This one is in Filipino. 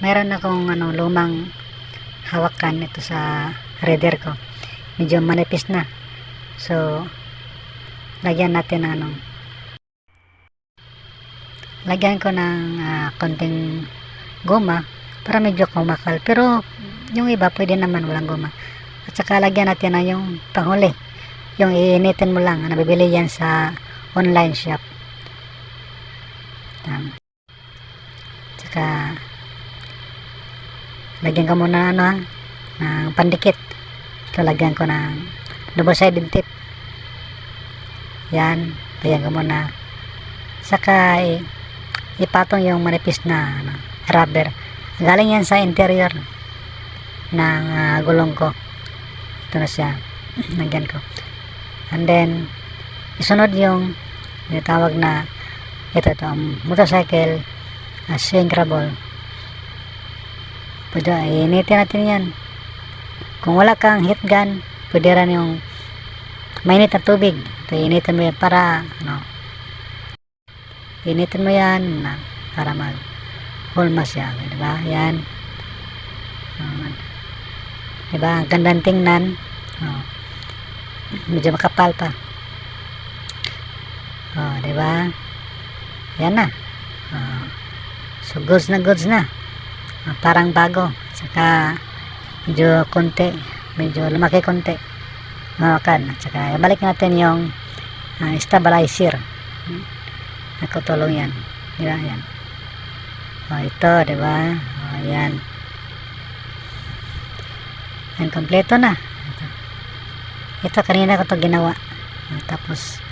Meron akong lumang hawakan ito sa reader ko. Medyo manipis na. So, lagyan natin ng lagyan ko ng konting goma para medyo kumakal. Pero, yung iba pwede naman walang goma. At saka lagyan natin na yung panghuli. Yung iinitin mo lang. Nabibili yan sa online shop. Tsaka, lagyan ko muna ng pandikit. So, lagyan ko ng double-sided tape. Yan. Lagyan ko muna. Saka, ipatong yung manipis na rubber. Galing yan sa interior ng gulong ko. Ito na siya. Lagyan ko. And then, isunod yung tawag na ito motorcycle shrinkable. Pwede, initin natin yan. Kung wala kang heat gun, pwede rin yung mainit na tubig. Ito, initin mo yan para initin mo yan para hulma siya, diba? Yan. Diba? Ang gandang tingnan. Medyo makapal pa. Diba? Yan na. So, goods na. Parang bago. Saka, medyo konti. Medyo lumaki konti. Mawakan. Saka, balik natin yung stabilizer. Nakutulong yan. Diba? Yan. Ito, diba? Yan. Yan, kompleto na. Ito kanina ko ito ginawa. Tapos,